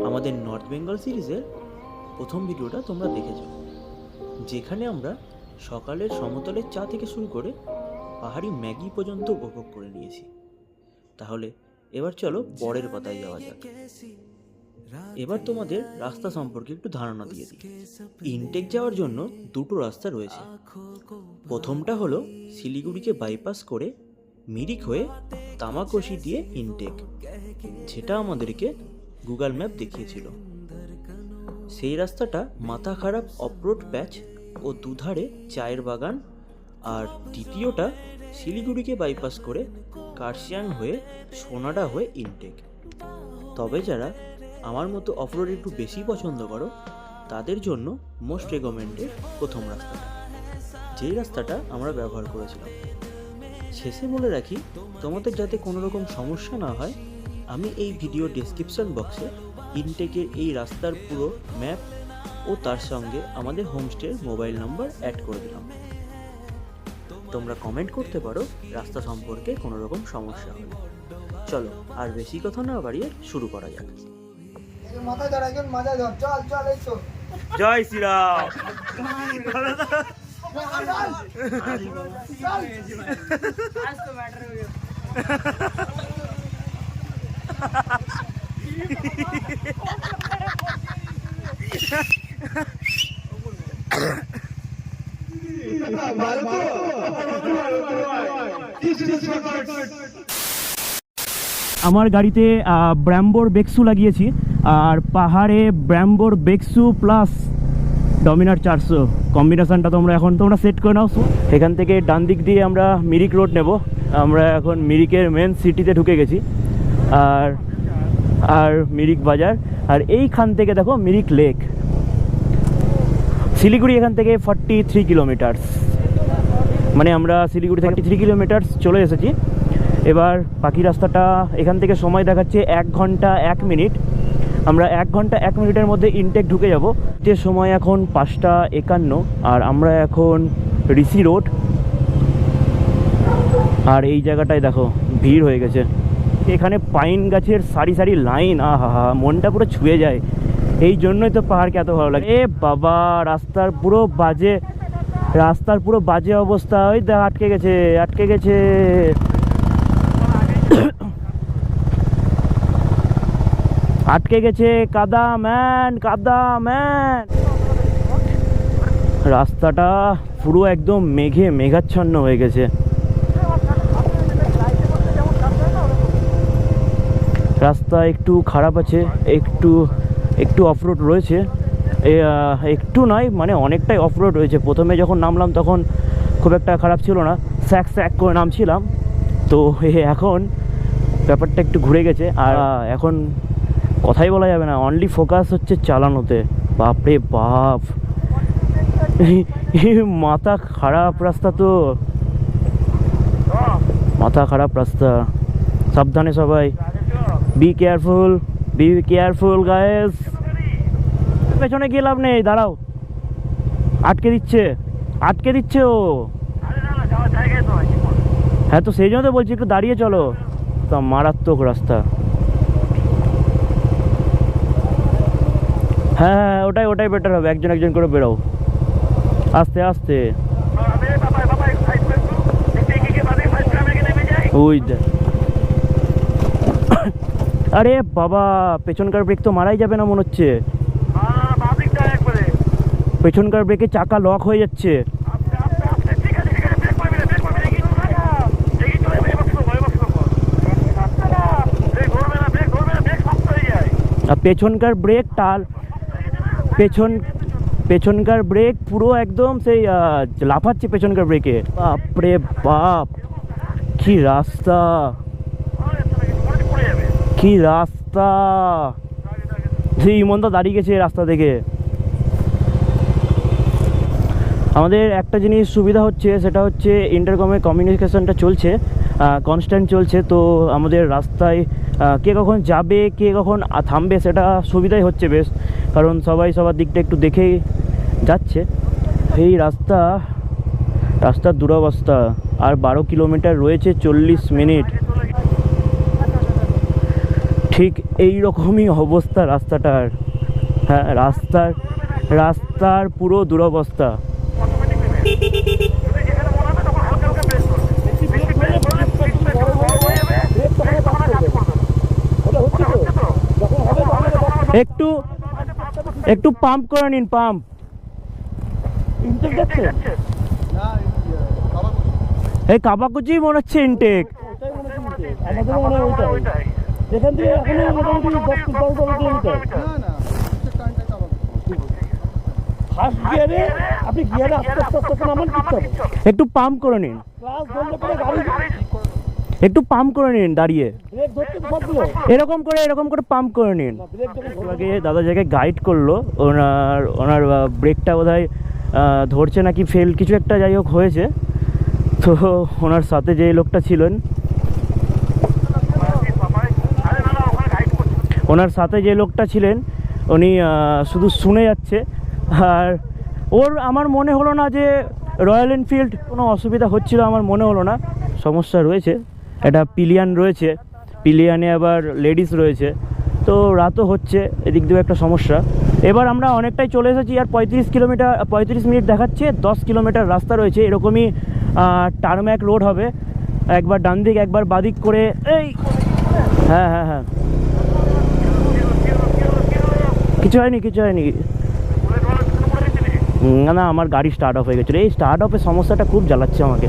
আমাদের নর্থ বেঙ্গল সিরিজের প্রথম ভিডিওটা তোমরা দেখেছো, যেখানে আমরা সকালের সমতলের চা থেকে শুরু করে পাহাড়ি ম্যাগি পর্যন্ত উপভোগ করে নিয়েছি। তাহলে এবার চলো পরের পাতায় যাওয়া যাক। এবার তোমাদের রাস্তা সম্পর্কে একটু ধারণা দিয়ে দিই। ইনটেক যাওয়ার জন্য দুটো রাস্তা রয়েছে। প্রথমটা হলো শিলিগুড়িকে বাইপাস করে মিরিক হয়ে তামাকোশি দিয়ে ইনটেক, যেটা আমাদেরকে গুগল ম্যাপ দেখিয়েছিল। সেই রাস্তাটা মাথা খারাপ অফরোড প্যাচ ও দুধারে চায়ের বাগান। আর দ্বিতীয়টা শিলিগুড়িকে বাইপাস করে কার্শিয়াং হয়ে সোনাডা হয়ে ইনটেক। তবে যারা আমার মতো অফরোড একটু বেশি পছন্দ করো, তাদের জন্য মোস্ট রেকমেন্ডেড প্রথম রাস্তাটা, যেই রাস্তাটা আমরা ব্যবহার করেছিলাম। শেষে বলে রাখি, তোমাদের যাতে কোনো রকম সমস্যা না হয়, আমি এই ভিডিও ডেসক্রিপশন বক্সে ইনটেকের এই রাস্তার পুরো ম্যাপ ও তার সঙ্গে আমাদের হোমস্টের মোবাইল নাম্বার অ্যাড করে দিলাম। তোমরা কমেন্ট করতে পারো রাস্তা সম্পর্কে কোনো রকম সমস্যা হলে। চলো আর বেশি কথা না বাড়িয়ে শুরু করা যাক। জয় শ্রীরাম। আমার গাড়িতে ব্র্যাম্বোর বেক্সু লাগিয়েছি, আর পাহাড়ে ব্র্যাম্বোর বেক্সু প্লাস ডমিনার 400 কম্বিনেশনটা তোমরা সেট করে নাও। এখান থেকে ডান দিক দিয়ে আমরা মিরিক রোড নেব। আমরা এখন মিরিকের মেন সিটিতে ঢুকে গেছি, আর মিরিক বাজার, আর এইখান থেকে দেখো মিরিক লেক। শিলিগুড়ি এখান থেকে 43 কিলোমিটার্স, মানে আমরা শিলিগুড়ি থেকে 43 কিলোমিটার্স চলে এসেছি। এবার বাকি রাস্তাটা এখান থেকে সময় দেখাচ্ছে 1 ঘন্টা 1 মিনিট। আমরা 1 ঘন্টা 1 মিনিটের মধ্যে ইনটেক ঢুকে যাব। যে সময় এখন 5:51, আর আমরা এখন ঋষি রোড। আর এই জায়গাটায় দেখো ভিড় হয়ে গেছে। এখানে পাইন গাছের সারি সারি লাইন, আহা, মনটা পুরো ছুঁয়ে যায়। এই জন্যই তো পাহাড়কে এত ভালো লাগে। এ বাবা, রাস্তার পুরো বাজে অবস্থা। ওই দেখ আটকে গেছে। আটকে গেছে, কাদা ম্যান। রাস্তাটা পুরো একদম মেঘাচ্ছন্ন হয়ে গেছে। রাস্তা একটু খারাপ আছে, একটু অফরোড রয়েছে। একটু নয়, মানে অনেকটাই অফরোড রয়েছে। প্রথমে যখন নামলাম তখন খুব একটা খারাপ ছিল না, স্যাক করে নামছিলাম। তো এখন ব্যাপারটা একটু ঘুরে গেছে। আর এখন কথাই বলা যাবে না, অনলি ফোকাস হচ্ছে চালানোতে। বাপরে বাপ, মাথা খারাপ রাস্তা, তো মাথা খারাপ রাস্তা। সাবধানে সবাই, বি কেয়ারফুল গাইস। পেছনে গিয়ে লাভ নেই, দাঁড়াও। আটকে দিচ্ছে ও। হ্যাঁ, তো সেই জন্য তো বলছি একটু দাঁড়িয়ে চলো। তা মারাত্মক রাস্তা। হ্যাঁ, ওটাই বেটার হবে। একজন করে বেরো, আস্তে। ওই দেখ, আরে বাবা, পেছনকার ব্রেক তো মারাই যাবে না মনে হচ্ছে। পেছনকার ব্রেকে চাকা লক হয়ে যাচ্ছে। আর পেছনকার ব্রেক পুরো একদম সেই লাফাচ্ছে পেছনকার ব্রেকে। বাপরে বাপ, কি রাস্তা। সেই ইমনটা দাঁড়িয়ে গেছে রাস্তা থেকে। আমাদের একটা জিনিস সুবিধা হচ্ছে, সেটা হচ্ছে ইন্টারকমে কমিউনিকেশনটা চলছে, কনস্ট্যান্ট চলছে। তো আমাদের রাস্তায় কে কখন যাবে, কে কখন থামবে, সেটা সুবিধাই হচ্ছে বেশ, কারণ সবাই সবার দিকটা একটু দেখেই যাচ্ছে। এই রাস্তার দুরবস্থা। আর 12 কিলোমিটার রয়েছে, 40 মিনিট। ঠিক এই রকমই অবস্থা রাস্তাটার। হ্যাঁ, রাস্তার পুরো দুরবস্থা। একটু একটু পাম্প করে নিন, পাম্প। এই কাবাকুচি মনে হচ্ছে ইনটেক। এখান থেকে এখনো মোটামুটি 10-12 কিলোমিটার। ফার্স্ট গিয়ারে আপনি গিয়ারে আস্তে আস্তে আস্তে নামান করতে হবে। একটু পাম্প করে নিন, ক্লাস ধরলে পরে গাড়ি একটু পাম্প করে নিন দাঁড়িয়ে। ব্রেক ধরতে তো সবগুলো এরকম করে পাম্প করে নিন। ব্রেক যখন আগে দাদা জায়গায় গাইড করলো, ওনার ব্রেকটা বোধহয় ধরছে নাকি ফেল কিছু একটা যাই হোক হয়েছে। তো ওনার সাথে যে লোকটা ছিলেন, উনি শুধু শুনে যাচ্ছে। আর আমার মনে হলো না যে রয়্যাল এনফিল্ড কোনো অসুবিধা হচ্ছিল, আমার মনে হলো না। সমস্যা রয়েছে, একটা পিলিয়ান রয়েছে, পিলিয়ানে আবার লেডিস রয়েছে, তো রাতও হচ্ছে, এদিক দিয়েও একটা সমস্যা। এবার আমরা অনেকটাই চলে এসেছি, আর 35 মিনিট দেখাচ্ছে। 10 কিলোমিটার রাস্তা রয়েছে, এরকমই টারম্যাক রোড হবে, একবার ডান দিক একবার বাদিক করে। এই হ্যাঁ হ্যাঁ হ্যাঁ, কিছু হয়নি। না, আমার গাড়ি স্টার্ট অফ হয়ে গেছিলো। এই স্টার্ট অফের সমস্যাটা খুব জ্বালাচ্ছে আমাকে।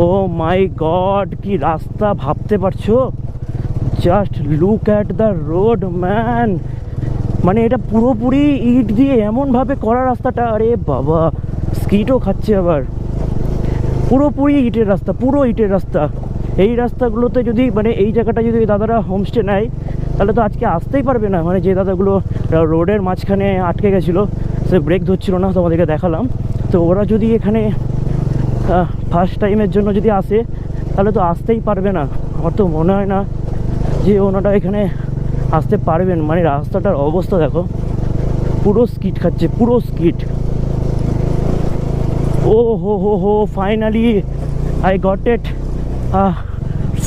ও মাই গড, কি রাস্তা ভাবতে পারছো? Just look at the road man. মানে এটা পুরোপুরি ইট দিয়ে এমনভাবে করা রাস্তাটা, আরে বাবা, স্কিটও খাচ্ছে আবার। পুরোপুরি ইটের রাস্তা, পুরো ইটের রাস্তা। এই রাস্তাগুলোতে যদি মানে এই জায়গাটা যদি দাদারা হোমস্টে নেয়, তাহলে তো আজকে আসতেই পারবে না। মানে যে দাদাগুলো রোডের মাঝখানে আটকে গেছিলো, সে ব্রেক ধরছিল না, তোমাদেরকে দেখালাম। তো ওরা যদি এখানে ফার্স্ট টাইমের জন্য যদি আসে, তাহলে তো আসতেই পারবে না। আমার তো মনে হয় না যে ওনারা এখানে আসতে পারবেন। মানে রাস্তাটার অবস্থা দেখো, পুরো স্কিট খাচ্ছে, পুরো স্কিট। ও হো, finally I got it,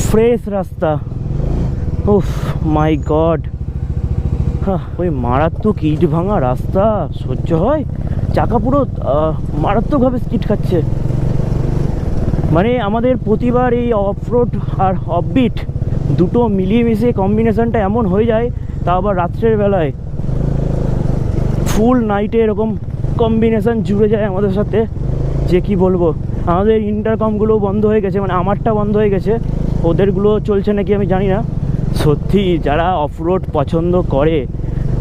fresh রাস্তা। উফ মাই গড, ওই মারাত্মক ইট ভাঙা রাস্তা সহ্য হয়? চাকা পুরো মারাত্মকভাবে স্কিট খাচ্ছে। মানে আমাদের প্রতিবার এই অফরোড আর অফবিট দুটো মিলিয়ে মিশিয়ে কম্বিনেশনটা এমন হয়ে যায়, তা আবার রাত্রের বেলায় ফুল নাইটে এরকম কম্বিনেশন জুড়ে যায় আমাদের সাথে, যে কি বলবো। আমাদের ইন্টারকমগুলো বন্ধ হয়ে গেছে, মানে আমারটা বন্ধ হয়ে গেছে, ওদেরগুলো চলছে নাকি আমি জানি না। সত্যি যারা অফরোড পছন্দ করে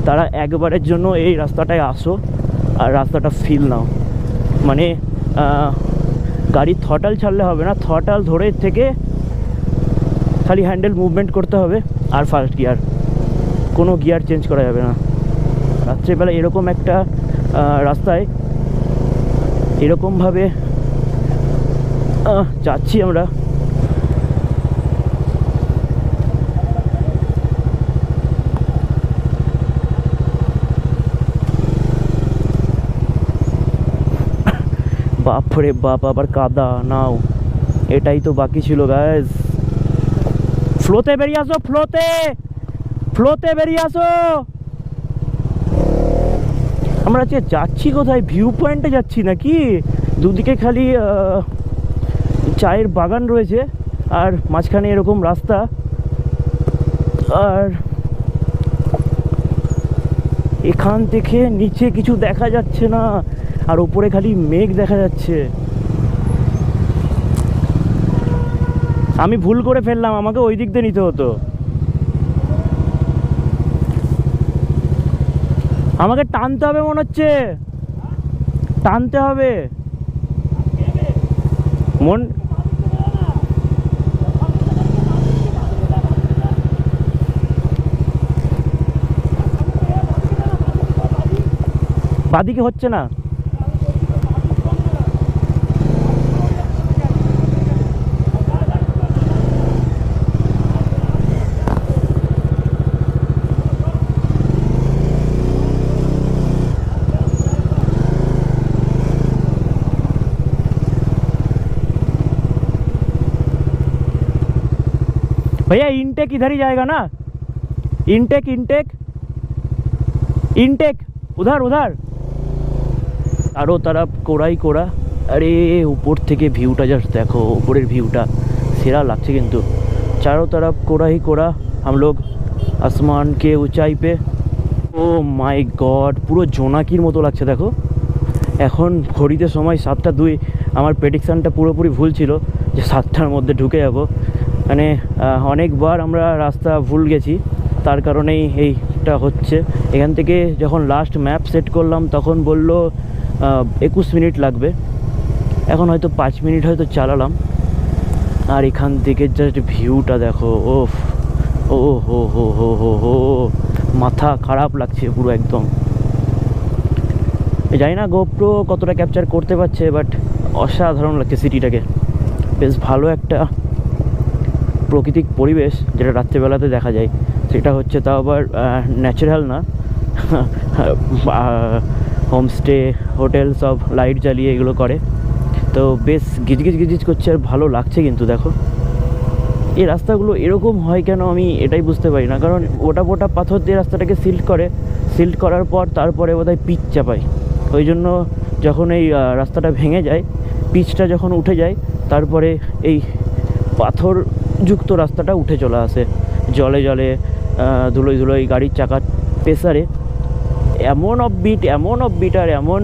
তারা একবারের জন্য এই রাস্তাটায় আসো আর রাস্তাটা ফিল নাও। মানে গাড়ি থ্রটাল ছাড়লে হবে না, থ্রটাল ধরে থেকে খালি হ্যান্ডেল মুভমেন্ট করতে হবে, আর ফার্স্ট গিয়ার, কোনো গিয়ার চেঞ্জ করা যাবে না। রাত্রেবেলা এরকম একটা রাস্তায় এরকমভাবে যাচ্ছি আমরা। বাপরে বাপ, আবার কাদা। নাও, এটাই তো বাকি ছিল গাইস। ফ্লোতে বেরিয়ে আসো, ফ্লোতে বেরিয়ে আসো। আমরা আজকে যাচ্ছি কোথায়? ভিউ পয়েন্টে যাচ্ছি নাকি? দুদিকে খালি চায়ের বাগান রয়েছে, আর মাঝখানে এরকম রাস্তা, আর এখান থেকে নিচে কিছু দেখা যাচ্ছে না, আর উপরে খালি মেঘ দেখা যাচ্ছে। আমি ভুল করে ফেললাম, আমাকে ওই দিক দিয়ে নিতে হতো। আমাকে টানতে হবে মনে হচ্ছে, টানতে হবে মন। বাদিকে হচ্ছে না। भैया इनटेक इधर ही जाएगा ना, इनटेक इनटेक इनटेक उधर उधर। चारों तरफ कोराई कोरा। अरे ऊपर থেকে ভিউটা জাস্ট দেখো, উপরের ভিউটা সেরা লাগছে কিন্তু। चारों तरफ कोरा ही कोरा, हम लोग आसमान के ऊंचाई पे। ও মাই গড, পুরো জোনাকির মতো লাগছে দেখো। এখন ঘড়িতে সময় 7:02। আমার প্রেডিকশানটা পুরোপুরি ভুল ছিল যে 7টার মধ্যে ঢুকে যাব। মানে অনেকবার আমরা রাস্তা ভুল গেছি, তার কারণেই এইটা হচ্ছে। এখান থেকে যখন লাস্ট ম্যাপ সেট করলাম তখন বলল 21 মিনিট লাগবে, এখন হয়তো 5 মিনিট হয়তো চালালাম। আর এখান থেকে জাস্ট ভিউটা দেখো, ওফ ও হো হো হো হো হো, মাথা খারাপ লাগছে পুরো একদম। জানি না গোপ্রো কতটা ক্যাপচার করতে পারছে, বাট অসাধারণ লাগছে সিটিটাকে। বেশ ভালো একটা প্রাকৃতিক পরিবেশ যেটা রাত্রেবেলাতে দেখা যায়। সেটা হচ্ছে তাও আবার ন্যাচারাল না, হোমস্টে হোটেল সব লাইট জ্বালিয়ে এগুলো করে। তো বেশ গিজগিজ গিজগিজ করছে আর ভালো লাগছে কিন্তু দেখো। এই রাস্তাগুলো এরকম হয় কেন আমি এটাই বুঝতে পারি না, কারণ ওটা পোটা পাথর দিয়ে রাস্তাটাকে সিল্ট করে, সিল্ট করার পর তারপরে বোধহয় পিচ চাপায়। ওই জন্য যখন এই রাস্তাটা ভেঙে যায়, পিচটা যখন উঠে যায়, তারপরে এই পাথরযুক্ত রাস্তাটা উঠে চলে আসে জলে জলে, ধুলোয় ধুলোয় গাড়ির চাকার প্রেসারে। এমন অফবিট আর এমন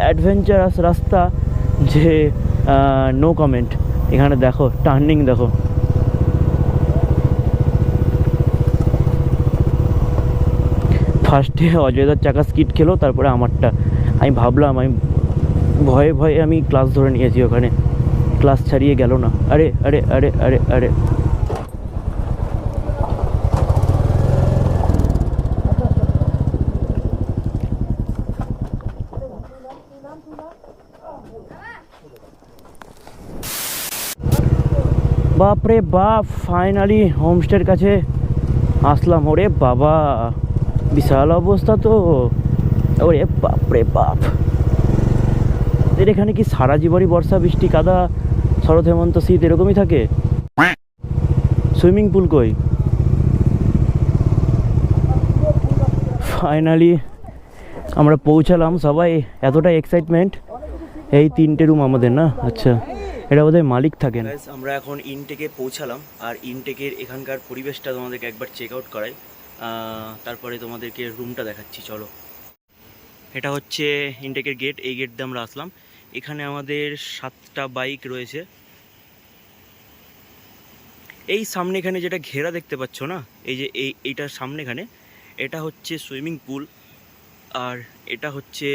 অ্যাডভেঞ্চারাস রাস্তা যে নো কমেন্ট। এখানে দেখো টার্নিং দেখো, ফার্স্টে অজয়দার চাকা স্কিড খেলো, তারপরে আমারটা। আমি ভাবলাম, আমি ভয়ে ভয়ে আমি ক্লাস ধরে নিয়েছি, ওখানে ক্লাস ছাড়িয়ে গেল না। আরে আরে আরে আরে আরে বাপ রে বাপ, ফাইনালি হোমস্টের কাছে আসলাম। ওরে বাবা, বিশাল অবস্থা তো। ওরে বাপ রে বাপ, এর এখানে কি সারা জীবনই বর্ষা বৃষ্টি কাদা শরৎ হেমন্ত শীত এরকমই থাকে? সুইমিং পুল কই? ফাইনালি আমরা পৌঁছালাম সবাই, এতটা এক্সাইটমেন্ট। এই 3টে রুম আমাদের না? আচ্ছা, এটা বোধহয় মালিক থাকেন। আমরা এখন ইনটেকে পৌঁছালাম, আর ইনটেকের এখানকার পরিবেশটা তোমাদেরকে একবার চেক আউট করাই, তারপরে তোমাদেরকে রুমটা দেখাচ্ছি। চলো, এটা হচ্ছে ইনটেকের গেট। এই গেট দিয়ে আমরা আসলাম। এখানে আমাদের 7টা বাইক রয়েছে। এই সামনে এখানে যেটা ঘেরা দেখতে পাচ্ছ না, এই যে এইটার সামনে এখানে, এটা হচ্ছে সুইমিং পুল, আর এটা হচ্ছে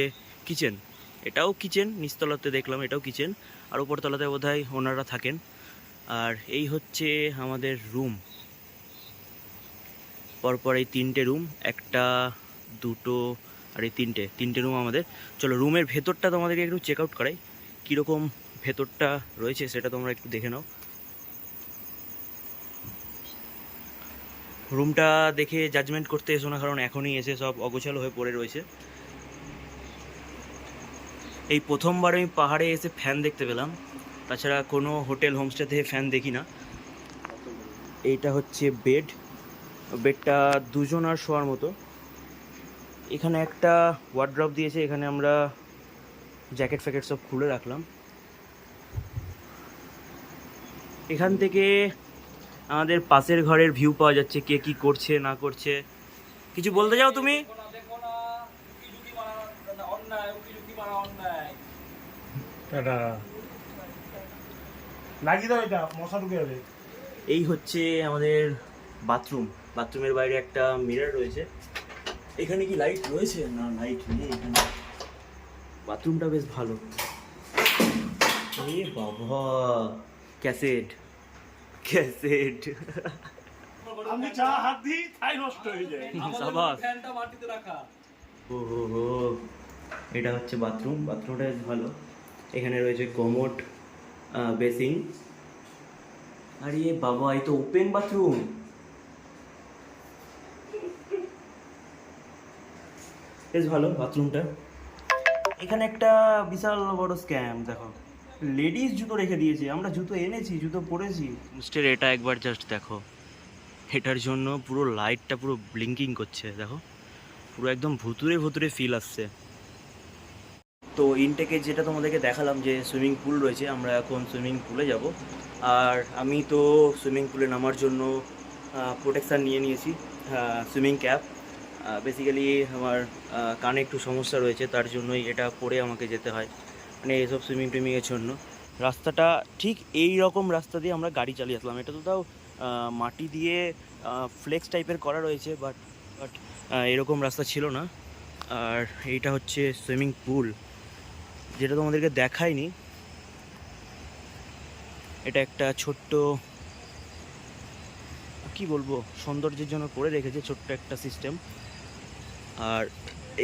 কিচেন। এটাও কিচেন, নিচতলাতে দেখলাম এটাও কিচেন, আর উপরতলাতে বোধহয় ওনারা থাকেন। আর এই হচ্ছে আমাদের রুম, পরপর এই 3টে রুম, 1 2 আর এই 3টে রুম আমাদের। চলো রুমের ভেতরটা তোমাদেরকে একটু চেক আউট করাই, কীরকম ভেতরটা রয়েছে সেটা তোমরা একটু দেখে নাও। রুমটা দেখে জাজমেন্ট করতে এসো না, কারণ এখনই এসে সব অগোছালো হয়ে পড়ে রয়েছে। এই প্রথমবার আমি পাহাড়ে এসে ফ্যান দেখতে পেলাম, তাছাড়া কোনো হোটেল হোমস্টেতে ফ্যান দেখি না। এইটা হচ্ছে বেড, বেডটা 2 জন আর শোয়ার মতো। এখানে একটা ওয়ার্ড্রপ দিয়েছে, এখানে আমরা জ্যাকেট ফ্যাকেট সব খুলে রাখলাম। এখান থেকে আমাদের পাশের ঘরের ভিউ পাওয়া যাচ্ছে, কে কি করছে না করছে। কিছু বলতে যাও তুমি? এই হচ্ছে আমাদের বাথরুম। বাথরুমের বাইরে একটা মিরর রয়েছে। এখানে কি লাইট রয়েছে? না, লাইট নেই এখানে। বাথরুমটা বেশ ভালো। এ বাবা, ক্যাসেট ক্যাসেট আমি যা হাত দিই তাই নষ্ট হয়ে যায়। সাবাস। ফ্যানটা মাটিতে রাখা। ও হো হো, এটা হচ্ছে বাথরুম। বাথরুমটা বেশ ভালো। এখানে রয়েছে কমোড, বেসিন। আরে বাবা, এই তো ওপেন বাথরুম। বেশ ভালো বাথরুমটা। এখানে একটা বিশাল বড় স্ক্যাম দেখো। লেডিস জুতো রেখে দিয়েছে, আমরা জুতো এনেছি, জুতো পরেছি। মিস্টার এটা একবার জাস্ট দেখো, এটার জন্য পুরো লাইটটা পুরো ব্লিঙ্কিং করছে, দেখো পুরো একদম ভুতুরে ভুতুরে ফিল আসছে। তো ইনটেকে যেটা তোমাদেরকে দেখালাম যে সুইমিং পুল রয়েছে, আমরা এখন সুইমিং পুলে যাব। আর আমি তো সুইমিং পুলে নামার জন্য প্রোটেকশান নিয়ে নিয়েছি, সুইমিং ক্যাপ। বেসিক্যালি আমার কানে একটু সমস্যা রয়েছে, তার জন্যই এটা পরে আমাকে যেতে হয়, মানে এইসব সুইমিং টুইমিংয়ের জন্য। রাস্তাটা ঠিক এই রকম রাস্তা দিয়ে আমরা গাড়ি চালিয়ে আসলাম। এটা তো তাও মাটি দিয়ে ফ্লেক্স টাইপের করা রয়েছে, বাট এরকম রাস্তা ছিল না। আর এইটা হচ্ছে সুইমিং পুল, যেটা তোমাদেরকে দেখায়নি। এটা একটা ছোট্ট, কি বলবো, সৌন্দর্যের জন্য করে রেখেছে ছোট্ট একটা সিস্টেম। আর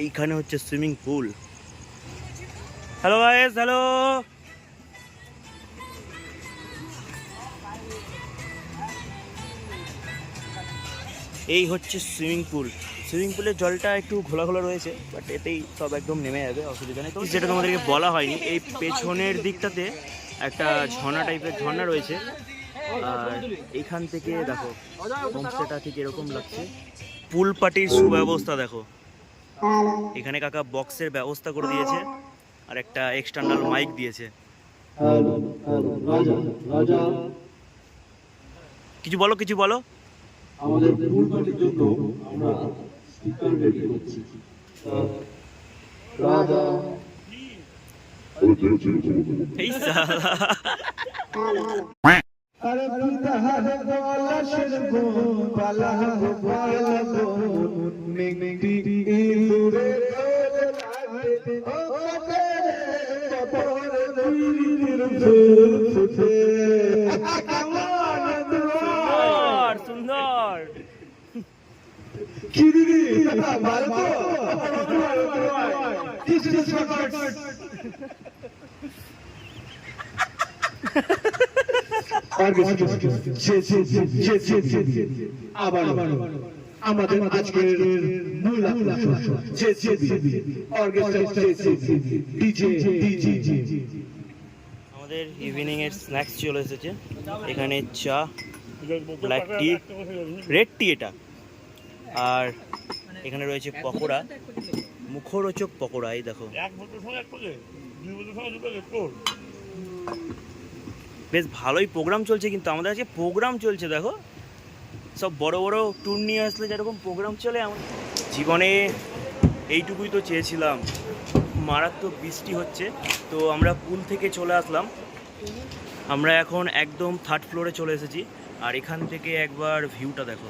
এইখানে হচ্ছে swimming pool. Hello guys, hello. এই হচ্ছে সুইমিং পুল। সুইমিং পুলের জলটা একটু ঘোলা ঘোলা রয়েছে, বাট এতেই সব একদম নেমে যাবে, অসুবিধা নেই। তো যেটা তোমাদেরকে বলা হয়নি, এই পেছনের দিকটাতে একটা ঝর্ণা টাইপের ঝর্ণা রয়েছে। আর এখান থেকে দেখো হোমস্টেটা ঠিক এরকম লাগছে। পুল পার্টির সুব্যবস্থা দেখো, এখানে কাকা বক্সের ব্যবস্থা করে দিয়েছে আর একটা এক্সটার্নাল মাইক দিয়েছে। কিছু বলো, কিছু বলো। আমাদের পুল পার্টির জন্য আমরা স্পিকার রেডি করছি। রাজা এই সালা। আরে পিতা হারে বলা শের গো বালা গো বালা গো মিংটি ইঁদুরে দোলে লাগে ও কতে কপর দুইরির ফুল ফুটে কেমন সুন্দর সুন্দর। কি দিদি ভালো তো কিছু শর্ট আবার আমাদের আজকের মূল আকর্ষণ আমাদের ইভিনিং এর স্ন্যাক্স চলে এসেছে। এখানে চা, ব্ল্যাক টি, রেড টি এটা, আর এখানে রয়েছে পকোড়া, মুখরোচক পকোড়া। এই দেখো বেশ ভালোই প্রোগ্রাম চলছে, কিন্তু আমাদের আজকে প্রোগ্রাম চলছে দেখো। সব বড় বড় ট্যুর নিয়ে আসলে যেরকম প্রোগ্রাম চলে, আমার জীবনে এইটুকুই তো চেয়েছিলাম। মারাত্মক বৃষ্টি হচ্ছে, তো আমরা পুল থেকে চলে আসলাম। আমরা এখন একদম 3rd ফ্লোরে চলে এসেছি। আর এখান থেকে একবার ভিউটা দেখো।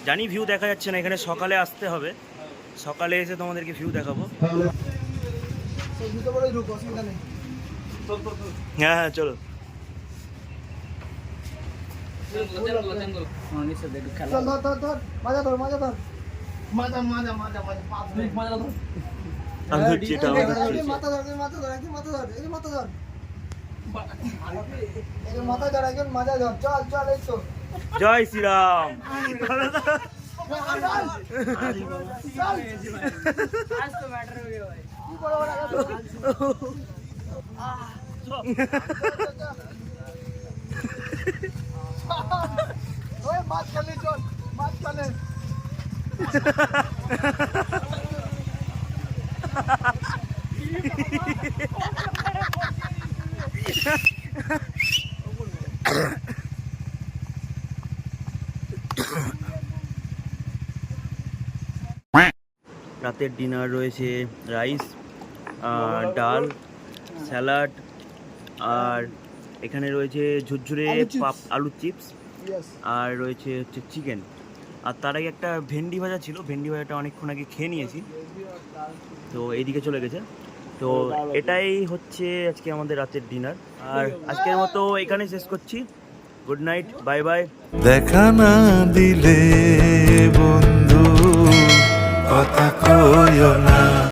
জানি ভিউ দেখা যাচ্ছে না, এখানে সকালে আসতে হবে, সকালে এসে তোমাদেরকে ভিউ দেখাবো। হ্যাঁ হ্যাঁ চলো। আমি হচ্ছি এটা জয় শ্রীরাম। রাতের ডিনার রয়েছে রাইস, ডাল, স্যালাড, আর এখানে রয়েছে ঝুরঝুরে আলুর চিপস, আর রয়েছে হচ্ছে চিকেন। আর তার আগে একটা ভেন্ডি ভাজা ছিল, ভেন্ডি ভাজাটা অনেকক্ষণ আগে খেয়ে নিয়েছি, তো এইদিকে চলে গেছে। তো এটাই হচ্ছে আজকে আমাদের রাতের ডিনার। আর আজকের মতো এখানে শেষ করছি। Good night, bye bye. দেখা না দিলে বন্ধু কথা কইও না।